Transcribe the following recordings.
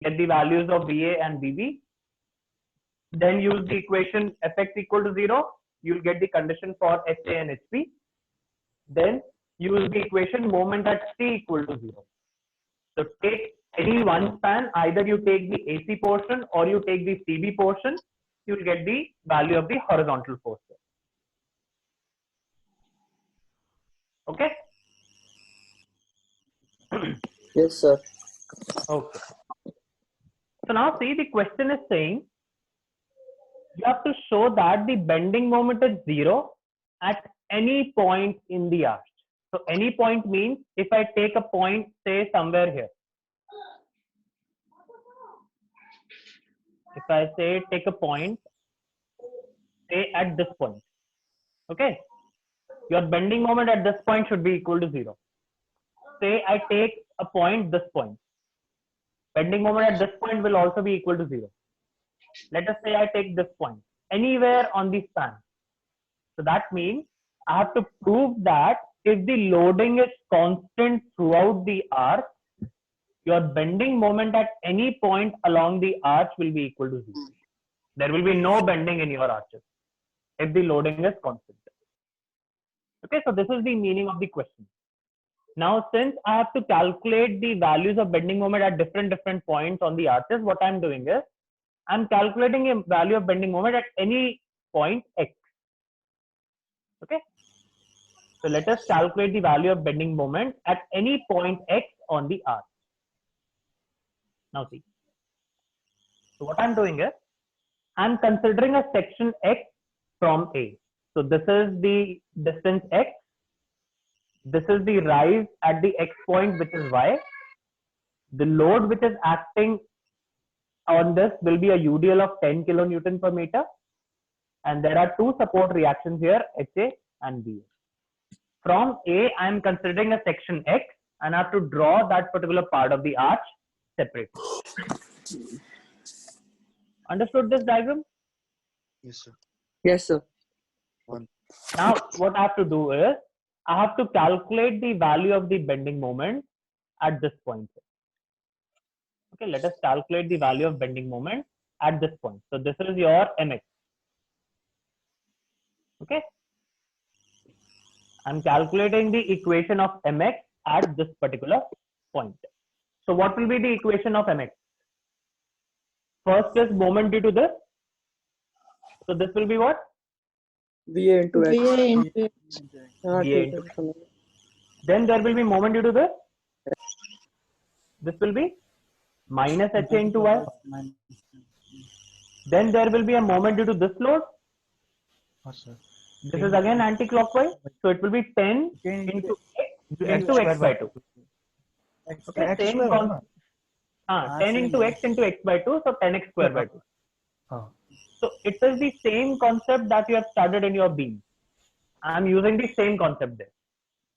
get the values of VA and VB. Then use the equation Fx equal to 0. You'll get the condition for HA and HP. Then use the equation moment at T equal to 0. So take any one span, either you take the AC portion or you take the CB portion, you will get the value of the horizontal force. Okay? Yes, sir. Okay. So now see, the question is saying you have to show that the bending moment is 0 at any point in the arch. So any point means if I take a point, say somewhere here. If I say take a point, say at this point. Okay. Your bending moment at this point should be equal to 0. Say I take a point, this point. Bending moment at this point will also be equal to 0. Let us say I take this point, anywhere on the span. So that means I have to prove that if the loading is constant throughout the arch, your bending moment at any point along the arch will be equal to 0. There will be no bending in your arches if the loading is constant. Okay, so this is the meaning of the question. Now, since I have to calculate the values of bending moment at different points on the arches, what I'm doing is I'm calculating a value of bending moment at any point x. Okay, so let us calculate the value of bending moment at any point x on the arch. Now see, so what I'm doing is I'm considering a section x from A. So this is the distance x. This is the rise at the x point, which is y. The load which is acting on this will be a UDL of 10 kilonewton per meter. And there are two support reactions here, HA and BA. From A, I am considering a section X and I have to draw that particular part of the arch separately. Understood this diagram? Yes, sir. Yes, sir. Now, what I have to do is, I have to calculate the value of the bending moment at this point. Okay, let us calculate the value of bending moment at this point. So this is your mx. Okay, I'm calculating the equation of mx at this particular point. So what will be the equation of mx? First is moment due to this. So this will be what? VA into X. VA into X. VA into X. Then there will be moment due to this. This will be minus HA into Y. Then there will be a moment due to this load. This is again anti-clockwise. So it will be 10 into X by 2. Okay, same concept. 10 into X into X by 2. So 10X square by 2. So it is the same concept that you have studied in your beam. I am using the same concept there.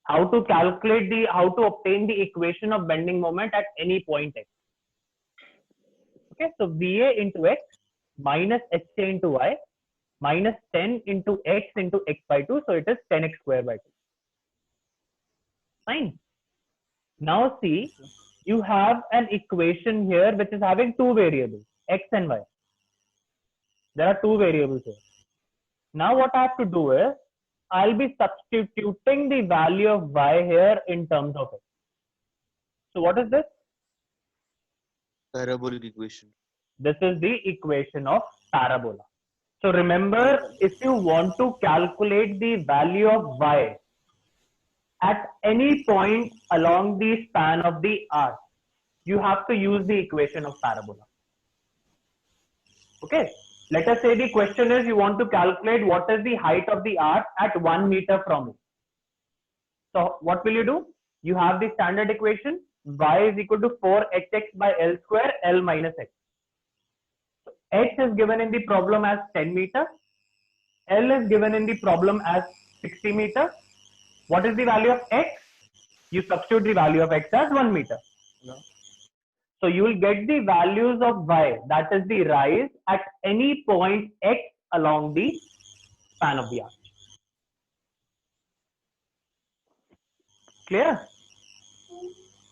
How to calculate how to obtain the equation of bending moment at any point X. Okay, so VA into X minus HA into Y minus 10 into X by 2. So it is 10X square by 2. Fine. Now see, you have an equation here which is having two variables, X and Y. There are two variables here. Now what I have to do is, I'll be substituting the value of Y here in terms of X. So what is this? Parabolic equation. This is the equation of parabola. So remember, if you want to calculate the value of Y at any point along the span of the arc, you have to use the equation of parabola. Okay. Let us say the question is you want to calculate what is the height of the arch at 1 meter from it. So what will you do? You have the standard equation y is equal to 4hx by L square L minus x. So h is given in the problem as 10 meter. L is given in the problem as 60 meter. What is the value of x? You substitute the value of x as 1 meter. So you will get the values of y, that is the rise at any point x along the span of the arch. Clear?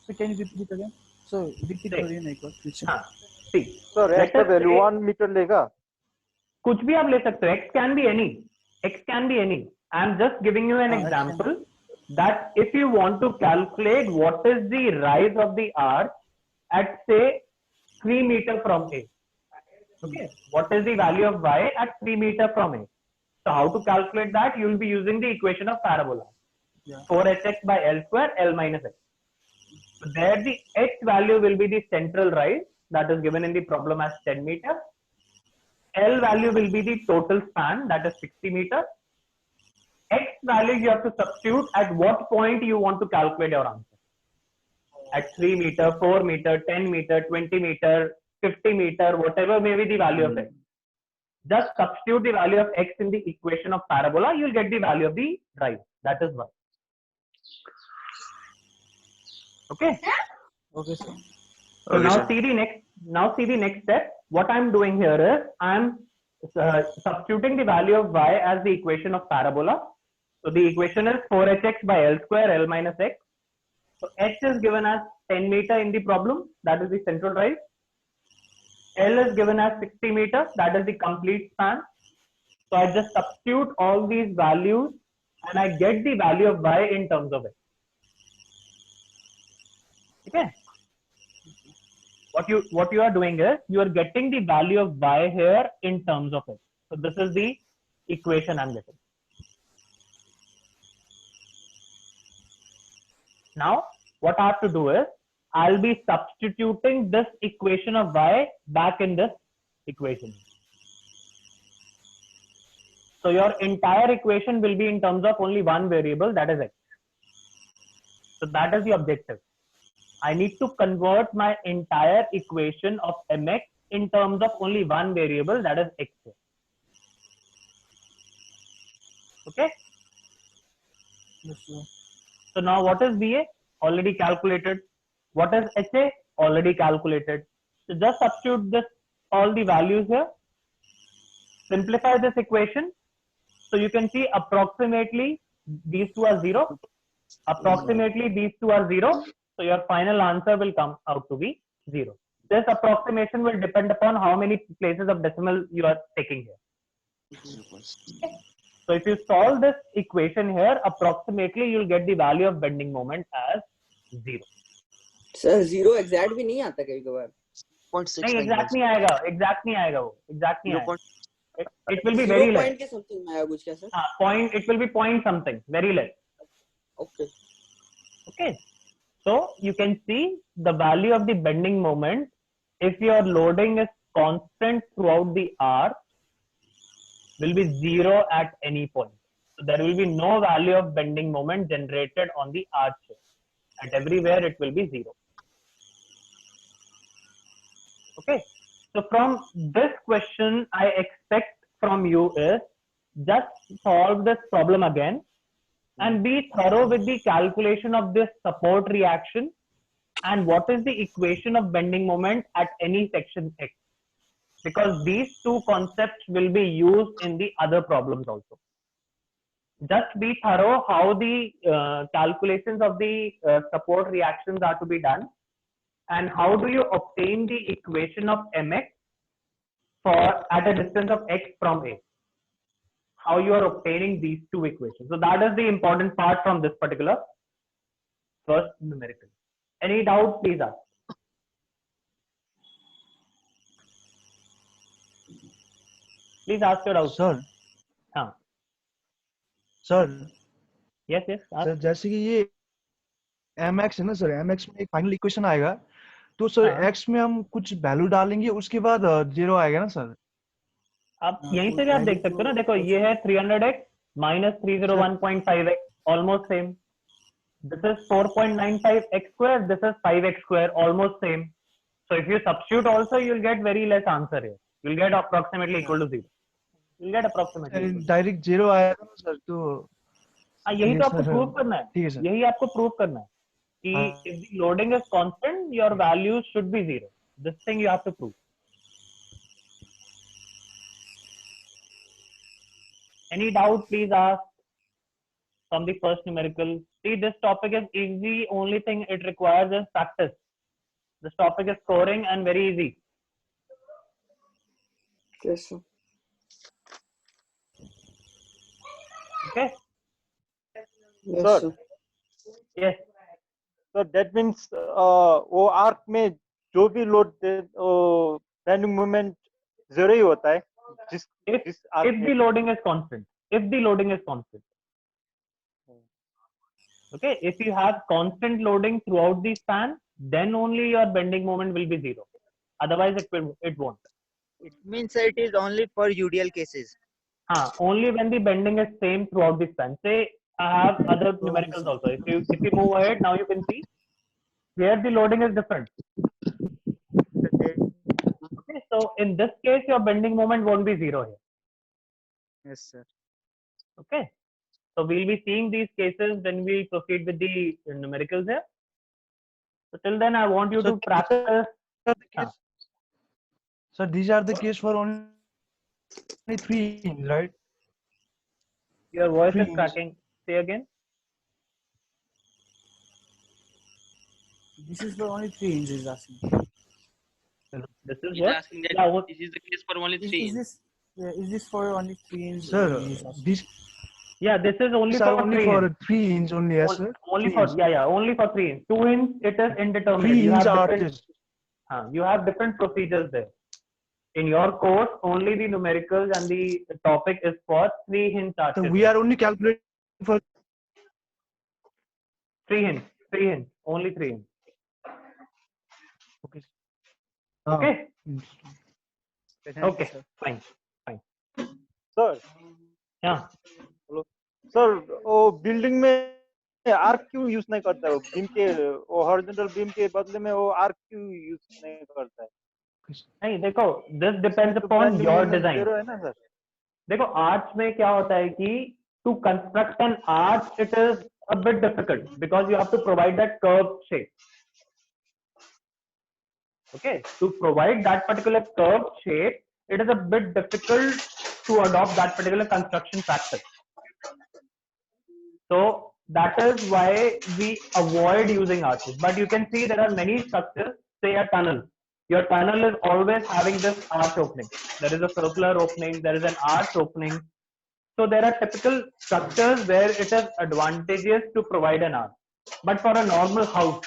So can you repeat it again? So repeat again, I got. See, sir let x का us value say 1 metre लेगा. कुछ भी आप ले सकते हो. X can be any. X can be any. I am just giving you an example that if you want to calculate what is the rise of the arch at say 3 meter from A. Okay. What is the value of y at 3 meter from A? So how to calculate that? You will be using the equation of parabola. 4hx by L square L minus x. So there the h value will be the central rise that is given in the problem as 10 meter. L value will be the total span that is 60 meter. X value you have to substitute at what point you want to calculate your answer. At 3 meter, 4 meter, 10 meter, 20 meter, 50 meter, whatever may be the value of x. Just substitute the value of x in the equation of parabola, you will get the value of the rise. That is y. Okay. Okay, sir. So now see the next step. What I'm doing here is I'm substituting the value of y as the equation of parabola. So the equation is 4hx by L square L minus x. So h is given as 10 meter in the problem, that is the central rise. L is given as 60 meter, that is the complete span. So I just substitute all these values and I get the value of y in terms of x. Okay. What you are doing is you are getting the value of y here in terms of x. So this is the equation I'm getting. Now what I have to do is I'll be substituting this equation of y back in this equation. So your entire equation will be in terms of only one variable, that is x. So that is the objective. I need to convert my entire equation of mx in terms of only one variable, that is x. Okay. Yes, sir. So now what is VA? Already calculated. What is HA? Already calculated. So just substitute this all the values here. Simplify this equation. So you can see approximately these two are 0. Approximately these two are 0. So your final answer will come out to be 0. This approximation will depend upon how many places of decimal you are taking here. So if you solve this equation here, approximately you'll get the value of bending moment as 0. Sir 0 exact भी नहीं आता कभी कभार. 0.6 नहीं exact नहीं आएगा, exact नहीं आएगा वो, exact नहीं आएगा. It will be very 0 less. Point के समथिंग में आया कुछ क्या sir? Point, it will be point something, very less. Okay. Okay. So you can see the value of the bending moment if your loading is constant throughout the arc will be 0 at any point. So there will be no value of bending moment generated on the arch. At everywhere it will be 0. Okay. So from this question, I expect from you is just solve this problem again and be thorough with the calculation of this support reaction and what is the equation of bending moment at any section X. Because these two concepts will be used in the other problems also. Just be thorough how the calculations of the support reactions are to be done and how do you obtain the equation of mx for at a distance of x from A. How you are obtaining these two equations. So that is the important part from this particular first numerical. Any doubt, please ask. Please ask your doubt. Sir हाँ. Sir Yes, yes. Ask. Sir जैसे कि ये mx है ना sir, mx में एक final equation आएगा तो सर हाँ. x में हम कुछ वैल्यू डालेंगे उसके बाद 0 आएगा ना सर. आप यहीं से भी आप देख सकते हो ना. देखो ये है 300x minus 301.5x, almost same. This is 4.95x square. This is 5x square, almost same. So if you substitute also, you'll get very less answer here. You'll get approximately equal to 0. You'll get approximately equal to 0. Direct 0 आएगा ना sir तो यही तो आपको sir, prove करना है. ठीक है सर. यही आपको प्रूव करना है कि if the loading is constant, your values should be 0. This thing you have to prove. Any doubt, please ask from the first numerical. See, this topic is easy. Only thing it requires is practice. This topic is scoring and very easy. Yes, sir. Okay. Yes, Sir. sir. Yes. So that means वो arc में जो भी load bending moment zero ही होता है जिस If जिस arc if में the loading is constant. If the loading is constant. Okay. If you have constant loading throughout the span, then only your bending moment will be zero. Otherwise, it won't. It means that it is only for UDL cases. Only when the bending is same throughout the span. Say I have other numericals also. If you move ahead, now you can see here the loading is different. Okay, so in this case, your bending moment won't be zero here. Yes, sir. Okay, so we'll be seeing these cases when we proceed with the numericals here. So till then, I want you So to practice. Sir, these are the case for only 3 inch, right? Your voice 3 is inch. cracking. Say again. This is for only 3 inches asking. This is He's what? asking that Yeah, this is the case for only 3 Is inch. this for only 3 inch? Sir, these yeah, this is only are for only 3 for inch. 3 inch only, yes, sir. Only 3 for inch. yeah, only for 3 inch. 2 inch it is indeterminate. 3 You inch have are different. You have different procedures there. In your course, only the numericals and the topic is for 3 hinge So arches. we are only calculating for 3 hinge, only 3 hinge. okay. Okay. Thank Okay. you, sir. Fine. Sir Yeah. Sir वो building में arc क्यों use नहीं करता है वो beam के वो horizontal beam के बदले में वो आर्क क्यों यूज नहीं करता है नहीं देखो, this depends तो upon bending your moment design. zero है ना सर देखो आर्च में क्या होता है कि to construct an arch it is a bit difficult because you have to provide that curved shape. Okay, to provide that particular curved shape, it is a bit difficult to adopt that particular construction practice. So that is why we avoid using arches. But you can see there are many structures, say a tunnel. Your tunnel is always having this arch opening. There is a circular opening, there is an arch opening. So there are typical structures where it is advantageous to provide an arch. But for a normal house,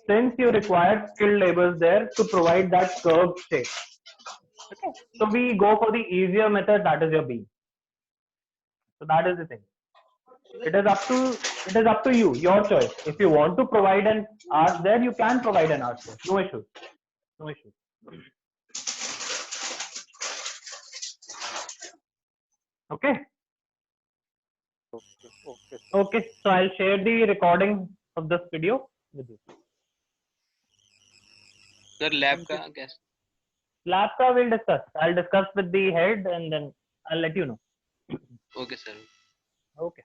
since you require skilled laborers there to provide that curved shape. Okay. So we go for the easier method, that is your beam. So that is the thing. It is up to you, your choice. If you want to provide an arch there, you can provide an arch there. No issues. No issues. Okay. Okay. So I'll share the recording of this video with you. Sir lab का कैसे Lab ka we'll discuss. I'll discuss with the head and then I'll let you know. Okay sir Okay.